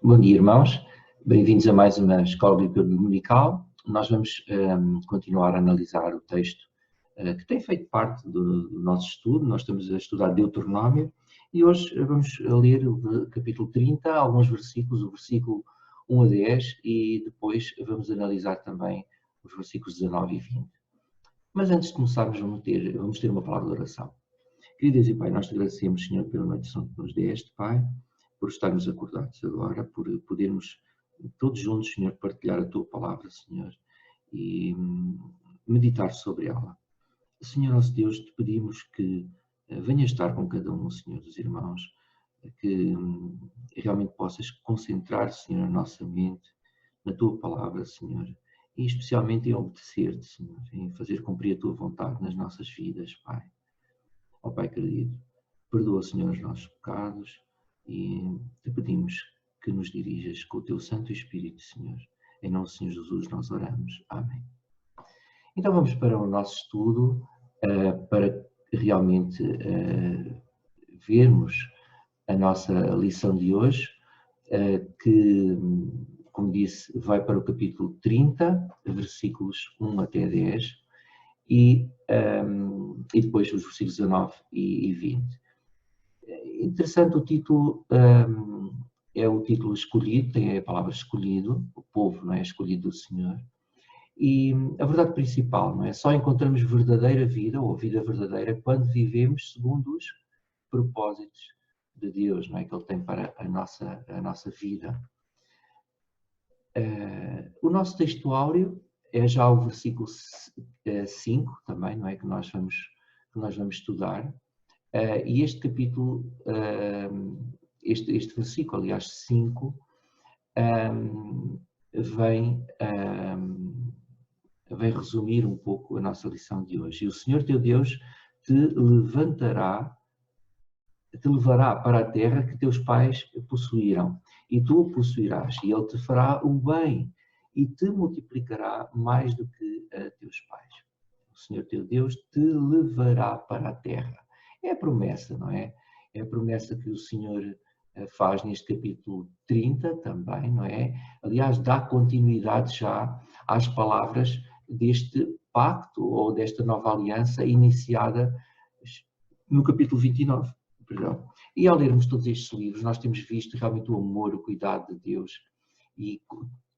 Bom dia, irmãos. Bem-vindos a mais uma Escola Bíblica Dominical. Nós vamos continuar a analisar o texto que tem feito parte do nosso estudo. Nós estamos a estudar Deuteronômio e hoje vamos ler o capítulo 30, alguns versículos, o versículo 1 a 10, e depois vamos analisar também os versículos 19 e 20. Mas antes de começarmos, vamos ter uma palavra de oração. Querido Deus e Pai, nós te agradecemos, Senhor, pela noite que nos deste, Pai, por estarmos acordados agora, por podermos todos juntos, Senhor, partilhar a Tua palavra, Senhor, e meditar sobre ela. Senhor, nosso Deus, te pedimos que venha estar com cada um, Senhor, dos irmãos, que realmente possas concentrar, Senhor, a nossa mente na Tua palavra, Senhor, e especialmente em obedecer-te, Senhor, em fazer cumprir a Tua vontade nas nossas vidas, Pai. Ó Pai querido, perdoa, Senhor, os nossos pecados e te pedimos que nos dirijas com o Teu Santo Espírito, Senhor. Em nome do Senhor Jesus nós oramos. Amém. Então vamos para o nosso estudo, para realmente vermos a nossa lição de hoje, que, como disse, vai para o capítulo 30, versículos 1 até 10, e depois os versículos 19 e 20. Interessante, o título é o título escolhido, tem a palavra escolhido, o povo não é escolhido do Senhor. E a verdade principal, não é? Só encontramos verdadeira vida, ou vida verdadeira, quando vivemos segundo os propósitos de Deus, não é? Que Ele tem para a nossa vida. O nosso texto áureo é já o versículo 5 também, não é? Que nós vamos estudar. E este capítulo, este versículo, aliás, 5, vem resumir um pouco a nossa lição de hoje. E o Senhor teu Deus te levará para a terra que teus pais possuíram, e tu o possuirás, e Ele te fará o bem, e te multiplicará mais do que a teus pais. O Senhor teu Deus te levará para a terra. É a promessa, não é? É a promessa que o Senhor faz neste capítulo 30 também, não é? Aliás, dá continuidade já às palavras deste pacto ou desta nova aliança iniciada no capítulo 29. Perdão. E ao lermos todos estes livros, nós temos visto realmente o amor, o cuidado de Deus e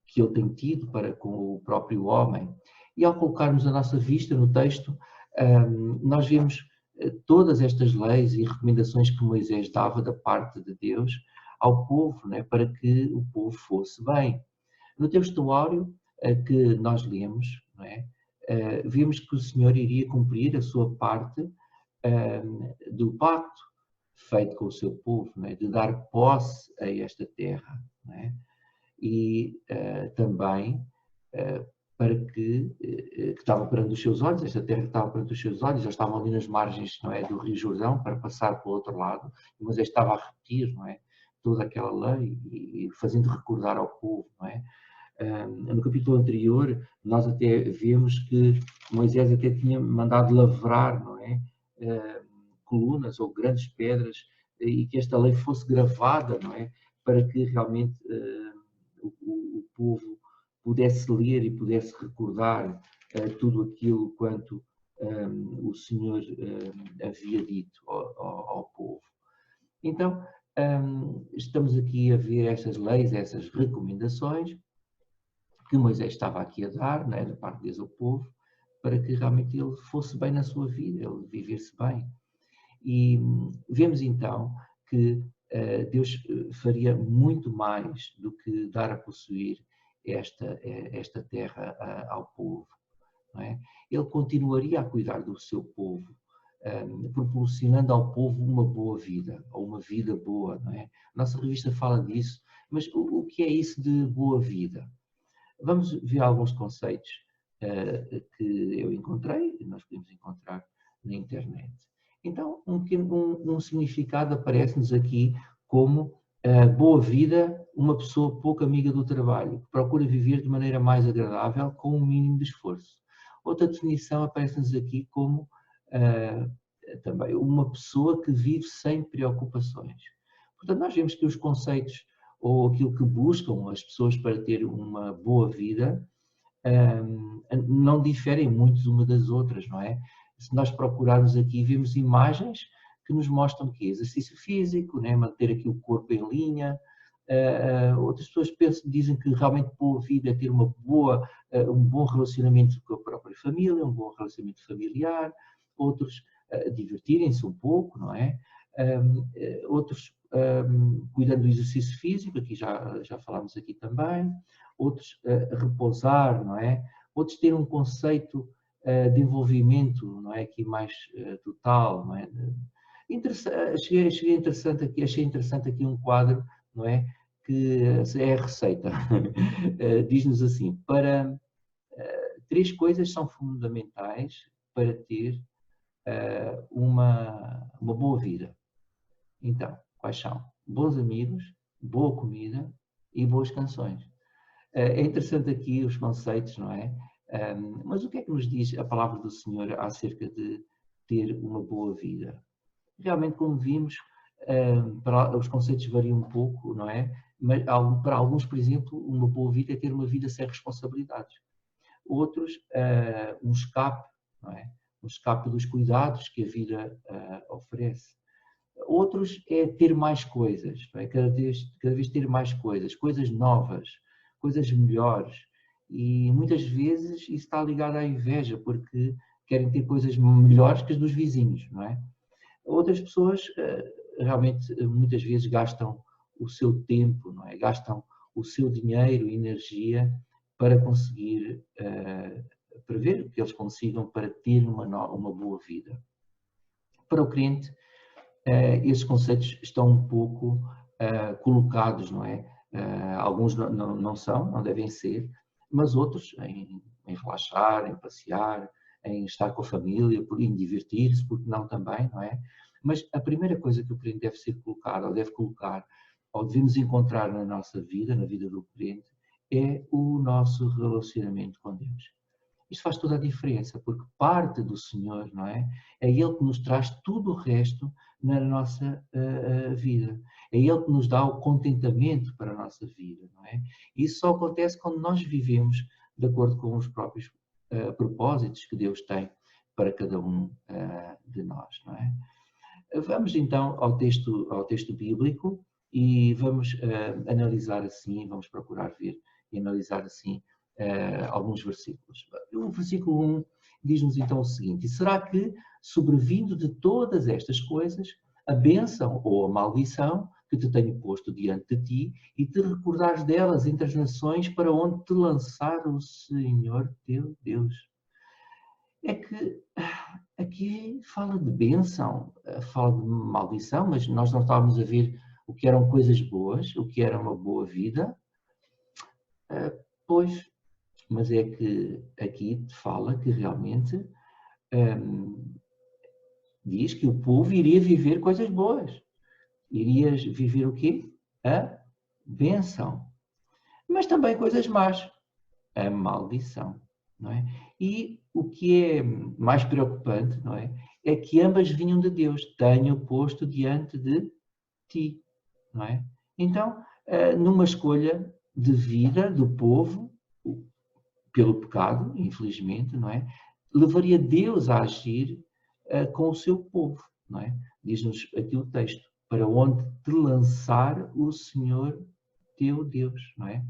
que Ele tem tido para com o próprio homem. E ao colocarmos a nossa vista no texto, nós vemos todas estas leis e recomendações que Moisés dava da parte de Deus ao povo, né, para que o povo fosse bem. No texto áureo que nós lemos, não é, vimos que o Senhor iria cumprir a sua parte do pacto feito com o seu povo, não é, de dar posse a esta terra, não é, e também para que estava perante os seus olhos, esta terra estava perante os seus olhos, já estavam ali nas margens, não é, do Rio Jordão para passar para o outro lado, mas ele estava a repetir, não é, toda aquela lei e fazendo recordar ao povo, não é. No capítulo anterior nós até vemos que Moisés até tinha mandado lavrar, não é, colunas ou grandes pedras e que esta lei fosse gravada, não é, para que realmente o povo pudesse ler e pudesse recordar tudo aquilo quanto o Senhor havia dito ao povo. Então, estamos aqui a ver estas leis, essas recomendações que Moisés estava aqui a dar, né, da parte de Deus ao povo, para que realmente ele fosse bem na sua vida, ele vivesse bem. E vemos então que Deus faria muito mais do que dar a possuir esta terra ao povo, não é? Ele continuaria a cuidar do seu povo, proporcionando ao povo uma boa vida, ou uma vida boa, não é? A nossa revista fala disso, mas o que é isso de boa vida? Vamos ver alguns conceitos que eu encontrei, e nós podemos encontrar na internet. Então, um significado aparece-nos aqui como boa vida, uma pessoa pouco amiga do trabalho, que procura viver de maneira mais agradável com um mínimo de esforço. Outra definição aparece-nos aqui como também uma pessoa que vive sem preocupações. Portanto, nós vemos que os conceitos ou aquilo que buscam as pessoas para ter uma boa vida, não diferem muito uma das outras, não é? Se nós procurarmos aqui, vemos imagens que nos mostram que exercício físico, né? Manter aqui o corpo em linha. Outras pessoas dizem que realmente boa vida é ter um bom relacionamento com a própria família, um bom relacionamento familiar. Outros divertirem-se um pouco, não é? Outros cuidando do exercício físico, aqui já falámos aqui também. Outros repousar, não é? Outros ter um conceito de envolvimento, não é? Aqui mais total, não é? Achei interessante aqui um quadro, não é? Que é a receita. Diz-nos assim, três coisas são fundamentais para ter uma boa vida. Então, quais são? Bons amigos, boa comida e boas canções. É interessante aqui os conceitos, não é? Mas o que é que nos diz a palavra do Senhor acerca de ter uma boa vida? Realmente, como vimos, os conceitos variam um pouco, não é? Mas para alguns, por exemplo, uma boa vida é ter uma vida sem responsabilidades. Outros, um escape, não é? Um escape dos cuidados que a vida oferece. Outros é ter mais coisas, não é? Cada vez ter mais coisas novas, coisas melhores. E muitas vezes isso está ligado à inveja, porque querem ter coisas melhores que as dos vizinhos, não é? Outras pessoas realmente muitas vezes gastam o seu tempo, não é? Gastam o seu dinheiro e energia para conseguir, para ver o que eles consigam para ter uma boa vida. Para o crente, esses conceitos estão um pouco colocados, não é? Alguns não são, não devem ser, mas outros em relaxar, em passear, em estar com a família, em divertir-se, porque não também, não é? Mas a primeira coisa que o crente deve ser colocado, ou deve colocar, ou devemos encontrar na nossa vida, na vida do crente, é o nosso relacionamento com Deus. Isto faz toda a diferença, porque parte do Senhor, não é? É Ele que nos traz tudo o resto na nossa vida. É Ele que nos dá o contentamento para a nossa vida, não é? Isso só acontece quando nós vivemos de acordo com os próprios propósitos que Deus tem para cada um de nós, não é? Vamos então ao texto bíblico e vamos analisar assim, vamos procurar ver e analisar assim alguns versículos. O versículo 1 diz-nos então o seguinte: e será que, sobrevindo de todas estas coisas, a bênção ou a maldição que te tenho posto diante de ti, e te recordares delas entre as nações para onde te lançar o Senhor teu Deus? É que aqui fala de bênção, fala de maldição, mas nós não estávamos a ver o que eram coisas boas, o que era uma boa vida. Pois, mas é que aqui fala que realmente diz que o povo iria viver coisas boas. Irias viver o quê? A bênção. Mas também coisas más. A maldição. Não é? E o que é mais preocupante, não é? É que ambas vinham de Deus. Tenho posto diante de ti. Não é? Então, numa escolha de vida do povo, pelo pecado, infelizmente, não é? Levaria Deus a agir com o seu povo, não é? Diz-nos aqui o texto: para onde te lançar o Senhor teu Deus, não é?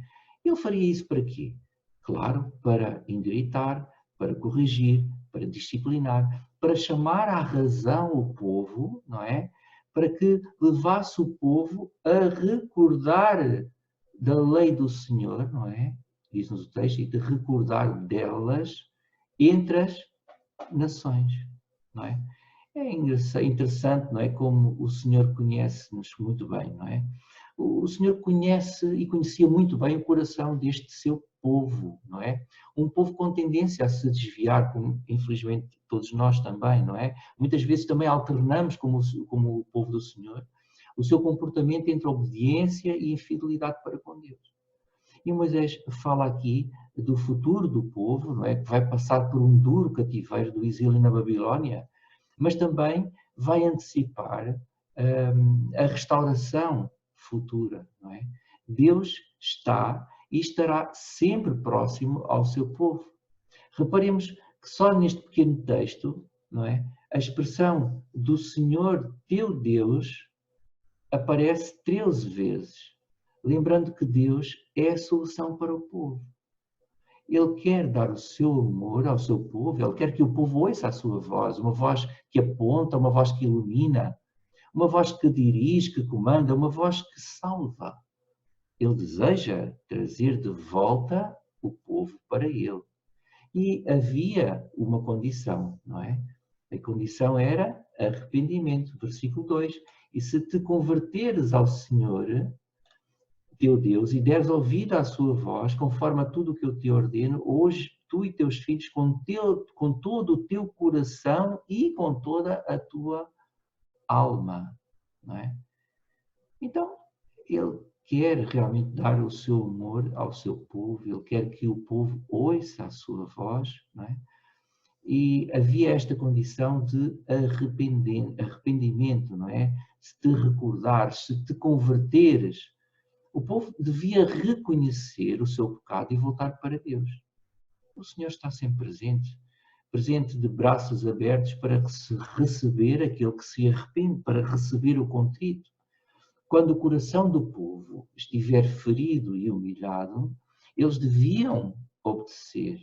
Ele faria isso para quê? Claro, para endireitar, para corrigir, para disciplinar, para chamar à razão o povo, não é? Para que levasse o povo a recordar da lei do Senhor, não é? Diz-nos o texto, e de recordar delas entre as nações, não é? É interessante, não é? Como o Senhor conhece-nos muito bem, não é? O Senhor conhece e conhecia muito bem o coração deste seu povo, não é? Um povo com tendência a se desviar, como infelizmente todos nós também, não é? Muitas vezes também alternamos como o povo do Senhor, o seu comportamento entre obediência e infidelidade para com Deus. E Moisés fala aqui do futuro do povo, não é? Que vai passar por um duro cativeiro do exílio na Babilónia, mas também vai antecipar a restauração futura, não é? Deus está e estará sempre próximo ao seu povo. Reparemos que só neste pequeno texto, não é, a expressão do Senhor teu Deus aparece 13 vezes, lembrando que Deus é a solução para o povo. Ele quer dar o seu amor ao seu povo, ele quer que o povo ouça a sua voz, uma voz que aponta, uma voz que ilumina, uma voz que dirige, que comanda, uma voz que salva. Ele deseja trazer de volta o povo para ele. E havia uma condição, não é? A condição era arrependimento, versículo 2. E se te converteres ao Senhor, teu Deus, e deres ouvido à sua voz, conforme a tudo o que eu te ordeno, hoje tu e teus filhos, com todo o teu coração e com toda a tua alma, não é? Então, ele quer realmente dar o seu amor ao seu povo, ele quer que o povo ouça a sua voz, não é? E havia esta condição de arrependimento, não é? Se te recordares, se te converteres, o povo devia reconhecer o seu pecado e voltar para Deus. O Senhor está sempre presente, presente de braços abertos para receber aquele que se arrepende, para receber o contrito. Quando o coração do povo estiver ferido e humilhado, eles deviam obedecer,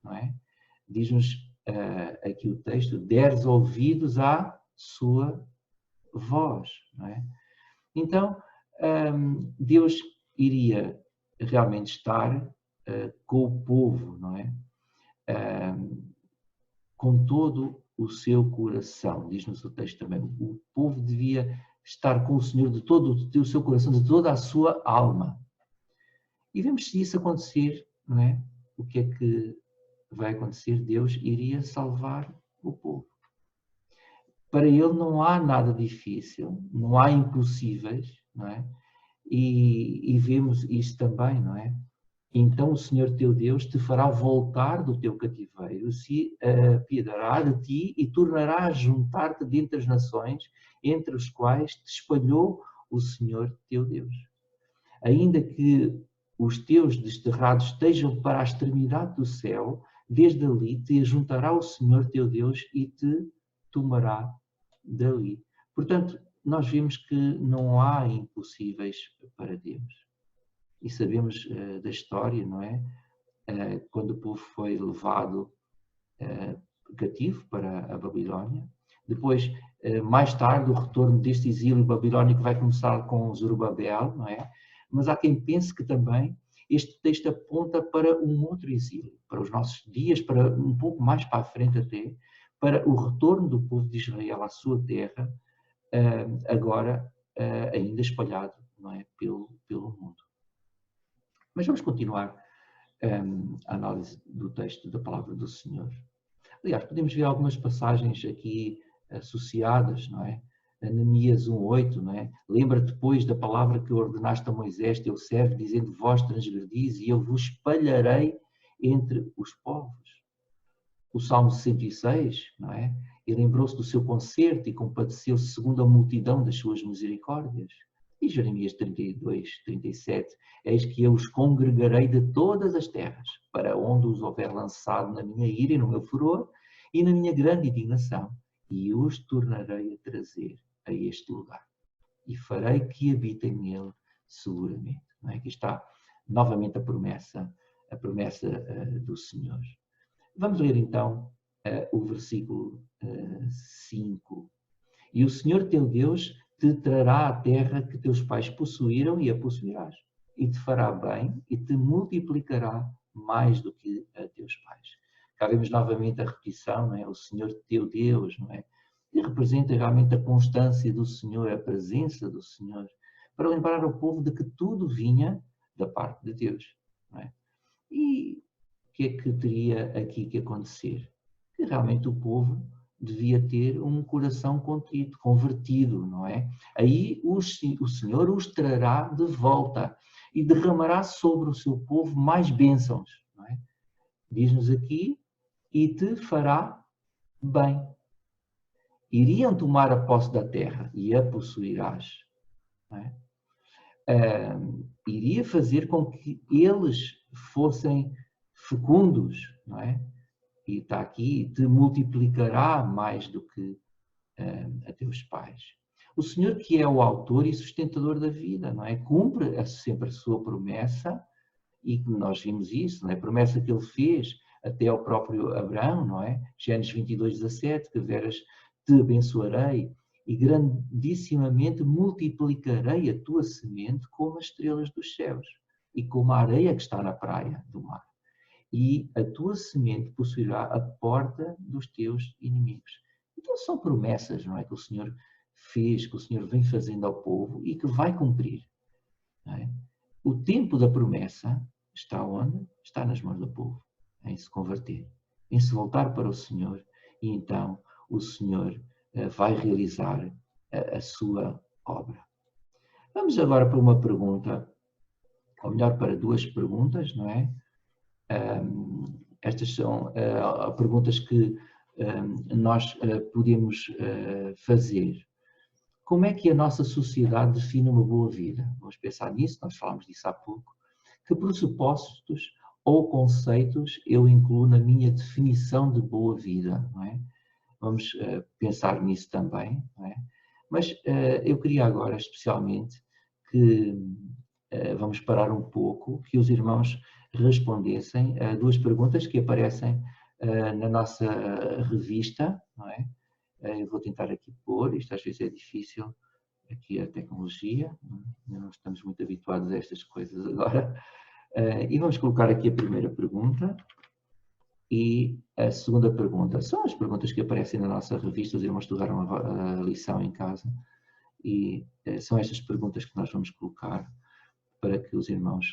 não é? Diz-nos aqui o texto, deres ouvidos à sua voz, não é? Então, Deus iria realmente estar com o povo, não é? Com todo o seu coração, diz-nos o texto também. O povo devia estar com o Senhor de todo o seu coração, de toda a sua alma. E vemos se isso acontecer, não é? O que é que vai acontecer? Deus iria salvar o povo. Para ele não há nada difícil, não há impossíveis, não é? E vemos isso também, não é? Então o Senhor teu Deus te fará voltar do teu cativeiro, se apiedará de ti e tornará a juntar-te dentre as nações, entre as quais te espalhou o Senhor teu Deus. Ainda que os teus desterrados estejam para a extremidade do céu, desde ali te ajuntará o Senhor teu Deus e te tomará dali. Portanto, nós vemos que não há impossíveis para Deus. E sabemos da história, não é? Quando o povo foi levado cativo para a Babilónia. Depois, mais tarde, o retorno deste exílio babilónico vai começar com Zorobabel, não é? Mas há quem pense que também este texto aponta para um outro exílio, para os nossos dias, para um pouco mais para a frente até, para o retorno do povo de Israel à sua terra, agora ainda espalhado, não é? pelo mundo. Mas vamos continuar a análise do texto da palavra do Senhor. Aliás, podemos ver algumas passagens aqui associadas, não é? Neemias 1:8, não é? Lembra-te, pois, da palavra que ordenaste a Moisés, teu servo, dizendo, vós transgredis e eu vos espalharei entre os povos. O Salmo 106, não é? E lembrou-se do seu concerto e compadeceu-se segundo a multidão das suas misericórdias. E Jeremias 32:37, eis que eu os congregarei de todas as terras, para onde os houver lançado na minha ira e no meu furor, e na minha grande indignação, e os tornarei a trazer a este lugar. E farei que habitem nele seguramente. Não é? Aqui está novamente a promessa do Senhor. Vamos ler então o versículo 5. E o Senhor teu Deus te trará à terra que teus pais possuíram e a possuirás. E te fará bem e te multiplicará mais do que a teus pais. Cá vemos novamente a repetição, não é? O Senhor teu Deus, não é? E representa realmente a constância do Senhor, a presença do Senhor, para lembrar ao povo de que tudo vinha da parte de Deus, não é? E o que é que teria aqui que acontecer? Que realmente o povo devia ter um coração contrito, convertido, não é? Aí o Senhor os trará de volta e derramará sobre o seu povo mais bênçãos, não é? Diz-nos aqui, e te fará bem. Iriam tomar a posse da terra e a possuirás, não é? iria fazer com que eles fossem fecundos, não é? E está aqui, te multiplicará mais do que a teus pais. O Senhor, que é o autor e sustentador da vida, não é? Cumpre sempre a sua promessa, e nós vimos isso, não é? A promessa que ele fez até ao próprio Abraão, não é? Gênesis 22:17, que veras te abençoarei e grandissimamente multiplicarei a tua semente como as estrelas dos céus e como a areia que está na praia do mar. E a tua semente possuirá a porta dos teus inimigos. Então são promessas, não é? Que o Senhor fez, que o Senhor vem fazendo ao povo e que vai cumprir. Não é? O tempo da promessa está onde? Está nas mãos do povo, em se converter, em se voltar para o Senhor, e então o Senhor vai realizar a sua obra. Vamos agora para uma pergunta, ou melhor, para duas perguntas, não é? Estas são perguntas que nós podemos fazer. Como é que a nossa sociedade define uma boa vida? Vamos pensar nisso, nós falámos disso há pouco. Que pressupostos ou conceitos eu incluo na minha definição de boa vida, não é? Vamos pensar nisso também, não é? Mas eu queria agora especialmente que vamos parar um pouco, que os irmãos respondessem a duas perguntas que aparecem na nossa revista, não é? Eu vou tentar aqui pôr, isto às vezes é difícil, aqui a tecnologia, não estamos muito habituados a estas coisas agora. E vamos colocar aqui a primeira pergunta e a segunda pergunta. São as perguntas que aparecem na nossa revista, os irmãos estudaram a lição em casa, e são estas perguntas que nós vamos colocar para que os irmãos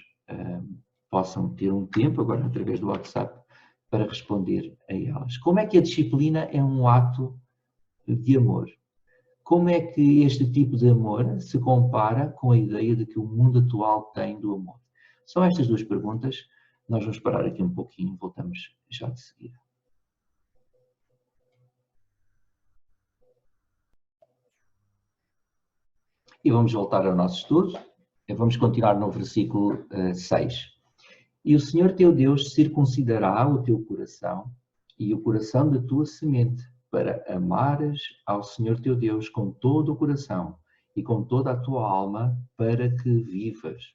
possam ter um tempo, agora através do WhatsApp, para responder a elas. Como é que a disciplina é um ato de amor? Como é que este tipo de amor se compara com a ideia de que o mundo atual tem do amor? São estas duas perguntas. Nós vamos parar aqui um pouquinho, voltamos já de seguida. E vamos voltar ao nosso estudo. Vamos continuar no versículo 6. E o Senhor teu Deus circuncidará o teu coração e o coração da tua semente, para amares ao Senhor teu Deus com todo o coração e com toda a tua alma, para que vivas.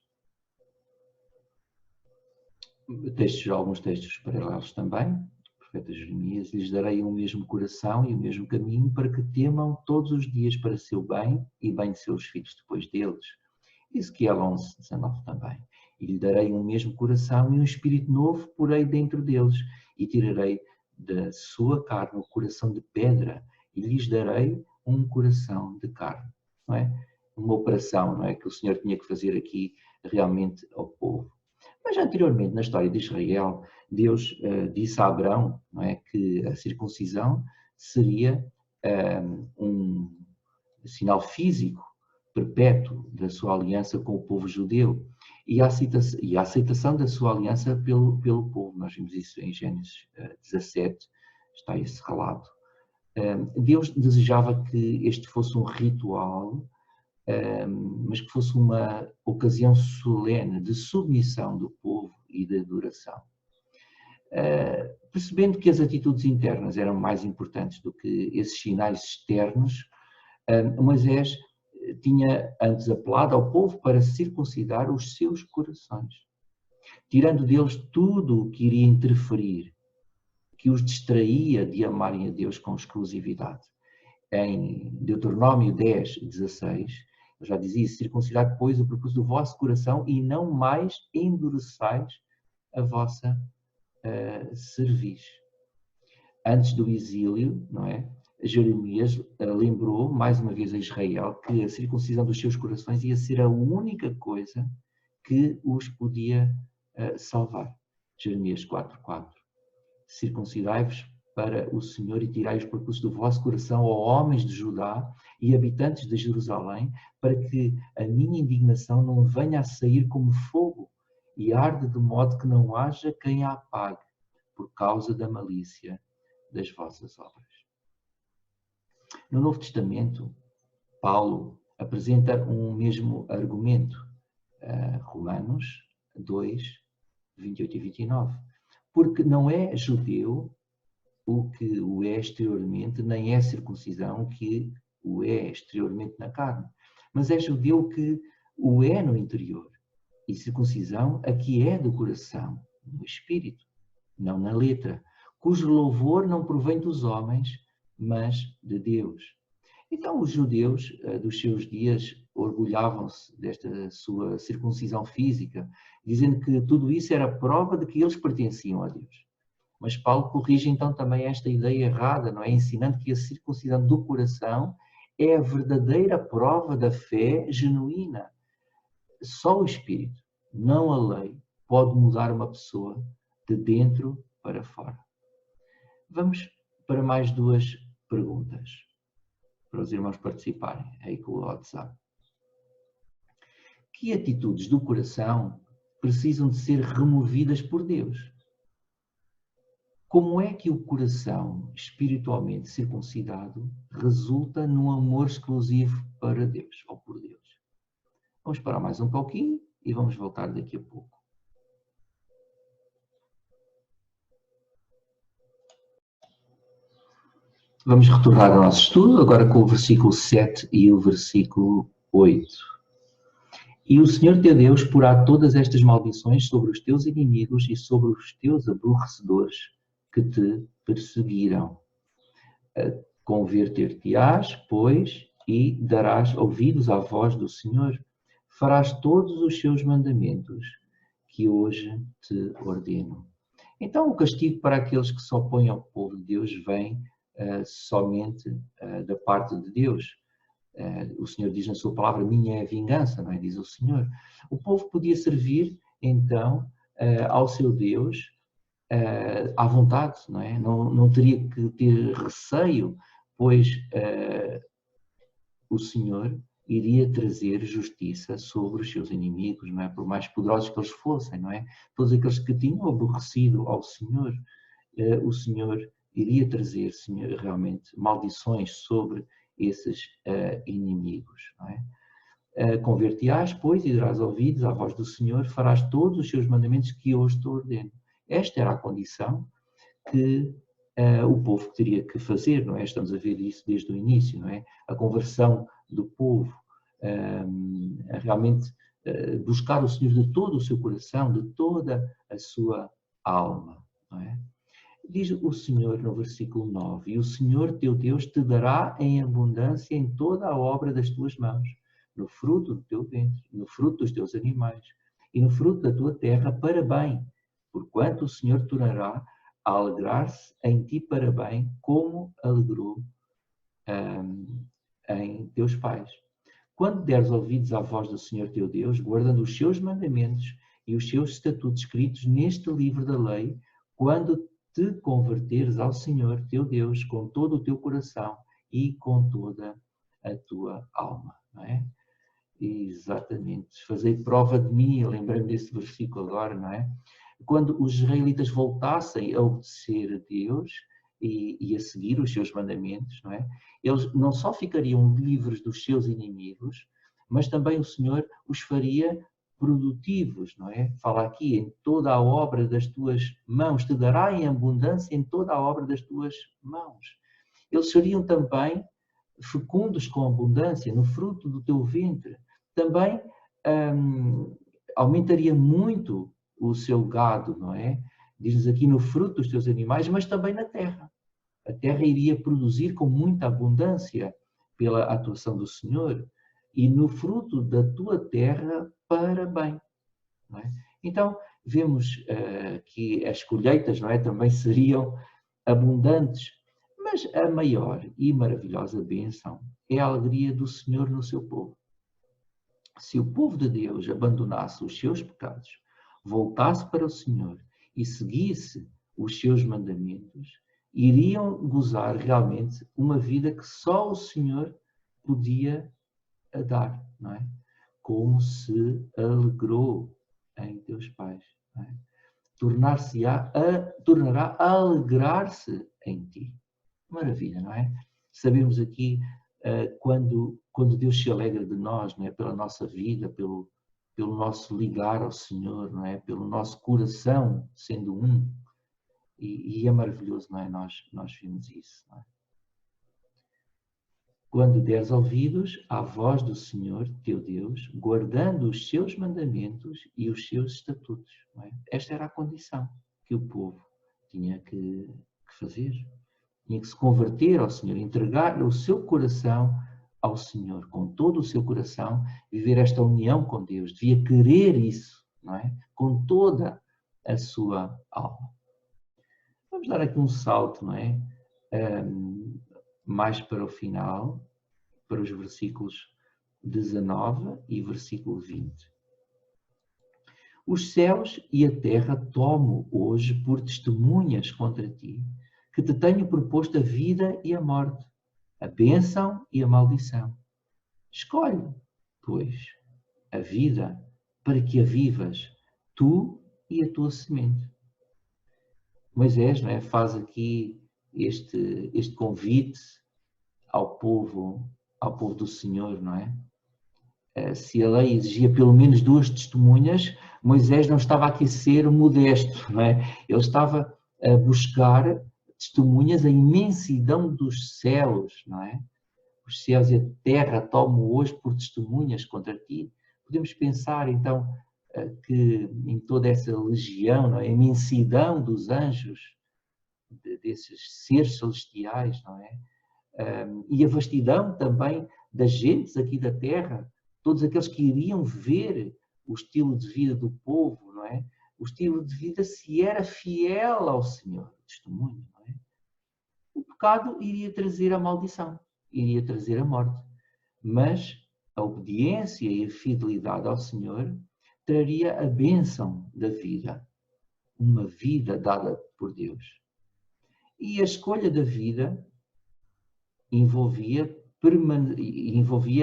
Alguns textos paralelos também. O profeta Jeremias: lhes darei o mesmo coração e o mesmo caminho, para que temam todos os dias para seu bem e bem de seus filhos depois deles. Ezequiel 11:19 também. E lhe darei um mesmo coração e um espírito novo porei dentro deles, e tirarei da sua carne o coração de pedra, e lhes darei um coração de carne. Não é? Uma operação, não é, que o Senhor tinha que fazer aqui realmente ao povo. Mas anteriormente, na história de Israel, Deus disse a Abraão, não é, que a circuncisão seria um sinal físico perpétuo da sua aliança com o povo judeu e a aceitação da sua aliança pelo povo. Nós vimos isso em Gênesis 17, está esse relato. Deus desejava que este fosse um ritual, mas que fosse uma ocasião solene de submissão do povo e de adoração. Percebendo que as atitudes internas eram mais importantes do que esses sinais externos, Moisés tinha antes apelado ao povo para circuncidar os seus corações, tirando deles tudo o que iria interferir, que os distraía de amarem a Deus com exclusividade. Em Deuteronômio 10:16, eu já dizia: circuncidai, pois, o propósito do vosso coração e não mais endureçais a vossa cerviz. Antes do exílio, não é? Jeremias lembrou mais uma vez a Israel que a circuncisão dos seus corações ia ser a única coisa que os podia salvar. Jeremias 4:4. Circuncidai-vos para o Senhor e tirai os propósitos do vosso coração, ó homens de Judá e habitantes de Jerusalém, para que a minha indignação não venha a sair como fogo e arde de modo que não haja quem a apague, por causa da malícia das vossas obras. No Novo Testamento, Paulo apresenta um mesmo argumento Romanos 2, 28 e 29. Porque não é judeu o que o é exteriormente, nem é circuncisão que o é exteriormente na carne. Mas é judeu que o é no interior. E circuncisão a que é do coração, no espírito, não na letra, cujo louvor não provém dos homens, mas de Deus. Então os judeus dos seus dias orgulhavam-se desta sua circuncisão física, dizendo que tudo isso era prova de que eles pertenciam a Deus. Mas Paulo corrige então também esta ideia errada, não é? Ensinando que a circuncisão do coração é a verdadeira prova da fé genuína. Só o Espírito, não a lei, pode mudar uma pessoa de dentro para fora. Vamos para mais duas perguntas, para os irmãos participarem aí com o WhatsApp. Que atitudes do coração precisam de ser removidas por Deus? Como é que o coração espiritualmente circuncidado resulta num amor exclusivo para Deus, ou por Deus? Vamos parar mais um pouquinho e vamos voltar daqui a pouco. Vamos retornar ao nosso estudo, agora com o versículo 7 e o versículo 8. E o Senhor teu Deus porá todas estas maldições sobre os teus inimigos e sobre os teus aborrecedores que te perseguiram. Converter-te-ás, pois, e darás ouvidos à voz do Senhor. Farás todos os seus mandamentos que hoje te ordeno. Então o castigo para aqueles que se opõem ao povo de Deus vem somente da parte de Deus. O Senhor diz na sua palavra, minha é a vingança, não é? Diz o Senhor. O povo podia servir então ao seu Deus à vontade, não é? Não teria que ter receio, pois o Senhor iria trazer justiça sobre os seus inimigos, não é? Por mais poderosos que eles fossem, não é? Todos aqueles que tinham aborrecido ao Senhor, o Senhor iria trazer, Senhor, realmente maldições sobre esses inimigos, não é? Converti-ás, pois, e darás ouvidos à voz do Senhor, farás todos os seus mandamentos que hoje te ordeno. Esta era a condição que o povo teria que fazer, não é? Estamos a ver isso desde o início, não é? A conversão do povo, a realmente buscar o Senhor de todo o seu coração, de toda a sua alma, não é? Diz o Senhor no versículo 9, e o Senhor teu Deus te dará em abundância em toda a obra das tuas mãos, no fruto do teu ventre, no fruto dos teus animais, e no fruto da tua terra para bem, porquanto o Senhor tornará a alegrar-se em ti para bem, como alegrou em teus pais. Quando deres ouvidos à voz do Senhor teu Deus, guardando os seus mandamentos e os seus estatutos escritos neste livro da lei, quando te converteres ao Senhor teu Deus com todo o teu coração e com toda a tua alma, não é? Exatamente. Fazei prova de mim, lembrei-me desse versículo agora, não é? Quando os israelitas voltassem a obedecer a Deus e a seguir os seus mandamentos, não é? Eles não só ficariam livres dos seus inimigos, mas também o Senhor os faria produtivos, não é? Fala aqui, em toda a obra das tuas mãos, te dará em abundância em toda a obra das tuas mãos. Eles seriam também fecundos com abundância no fruto do teu ventre. Também aumentaria muito o seu gado, não é? Diz-nos aqui no fruto dos teus animais, mas também na terra. A terra iria produzir com muita abundância pela atuação do Senhor e no fruto da tua terra para bem. Não é? Então, vemos que as colheitas, não é, também seriam abundantes, mas a maior e maravilhosa bênção é a alegria do Senhor no seu povo. Se o povo de Deus abandonasse os seus pecados, voltasse para o Senhor e seguisse os seus mandamentos, iriam gozar realmente uma vida que só o Senhor podia dar, não é? Como se alegrou em teus pais, não é? Tornará a alegrar-se em ti. Maravilha, não é? Sabemos aqui quando Deus se alegra de nós, não é? Pela nossa vida, pelo pelo nosso ligar ao Senhor, não é? Pelo nosso coração sendo um. E é maravilhoso, não é? Nós vimos isso, não é? Quando deres ouvidos à voz do Senhor, teu Deus, guardando os seus mandamentos e os seus estatutos. Não é? Esta era a condição que o povo tinha que fazer. Tinha que se converter ao Senhor, entregar o seu coração ao Senhor, com todo o seu coração, viver esta união com Deus. Devia querer isso, não é? Com toda a sua alma. Vamos dar aqui um salto, não é? Mais para o final, para os versículos 19 e versículo 20. Os céus e a terra tomo hoje por testemunhas contra ti, que te tenho proposto a vida e a morte, a bênção e a maldição. Escolhe, pois, a vida para que a vivas, tu e a tua semente. Moisés, não é, faz aqui este convite ao povo do Senhor, não é? Se a lei exigia pelo menos 2 testemunhas, Moisés não estava aqui a ser modesto, não é? Ele estava a buscar testemunhas, a imensidão dos céus, não é? Os céus e a terra tomo hoje por testemunhas contra ti. Podemos pensar, então, que em toda essa legião, não é? A imensidão dos anjos, desses seres celestiais, não é? E a vastidão também das gentes aqui da terra, todos aqueles que iriam ver o estilo de vida do povo, não é? O estilo de vida se era fiel ao Senhor, testemunho, não é? O pecado iria trazer a maldição, iria trazer a morte, mas a obediência e a fidelidade ao Senhor traria a bênção da vida, uma vida dada por Deus. E a escolha da vida envolvia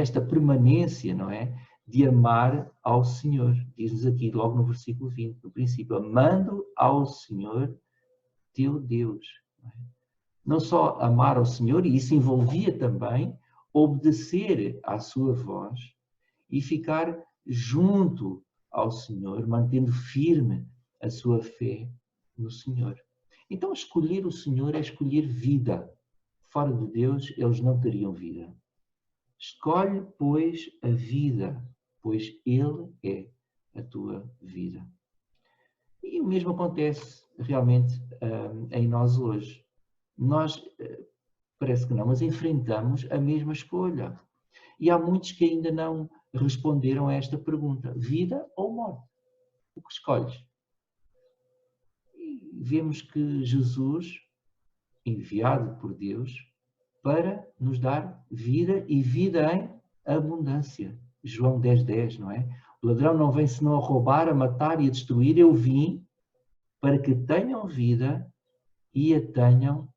esta permanência, não é? De amar ao Senhor. Diz-nos aqui, logo no versículo 20, no princípio, amando ao Senhor, teu Deus. Não só amar ao Senhor, e isso envolvia também obedecer à sua voz e ficar junto ao Senhor, mantendo firme a sua fé no Senhor. Então, escolher o Senhor é escolher vida. Fora de Deus, eles não teriam vida. Escolhe, pois, a vida, pois Ele é a tua vida. E o mesmo acontece realmente em nós hoje. Nós, parece que não, mas enfrentamos a mesma escolha. E há muitos que ainda não responderam a esta pergunta: vida ou morte? O que escolhes? E vemos que Jesus, enviado por Deus, para nos dar vida e vida em abundância. João 10:10, não é? O ladrão não vem senão a roubar, a matar e a destruir. Eu vim para que tenham vida e a tenham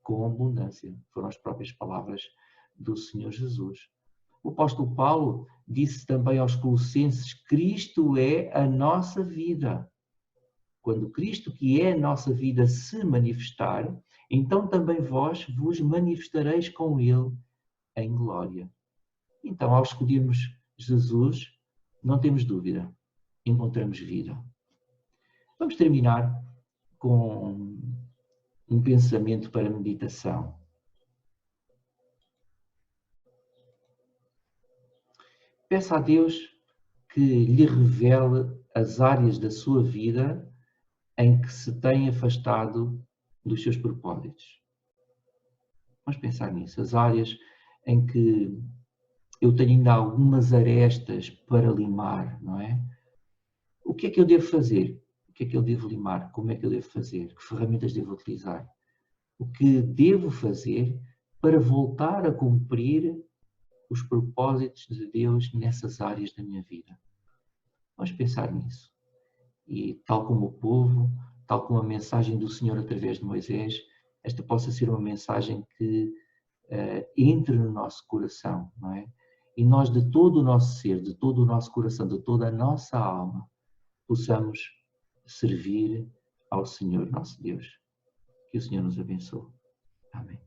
com abundância. Foram as próprias palavras do Senhor Jesus. O apóstolo Paulo disse também aos Colossenses: Cristo é a nossa vida. Quando Cristo, que é a nossa vida, se manifestar, então também vós vos manifestareis com Ele em glória. Então, ao escolhermos Jesus, não temos dúvida, encontramos vida. Vamos terminar com um pensamento para meditação. Peça a Deus que lhe revele as áreas da sua vida em que se tem afastado dos seus propósitos. Vamos pensar nisso. As áreas em que eu tenho ainda algumas arestas para limar, não é? O que é que eu devo fazer? O que é que eu devo limar? Como é que eu devo fazer? Que ferramentas devo utilizar? O que devo fazer para voltar a cumprir os propósitos de Deus nessas áreas da minha vida? Vamos pensar nisso. E tal como o povo, tal como a mensagem do Senhor através de Moisés, esta possa ser uma mensagem que entre no nosso coração, não é? E nós, de todo o nosso ser, de todo o nosso coração, de toda a nossa alma, possamos servir ao Senhor nosso Deus. Que o Senhor nos abençoe. Amém.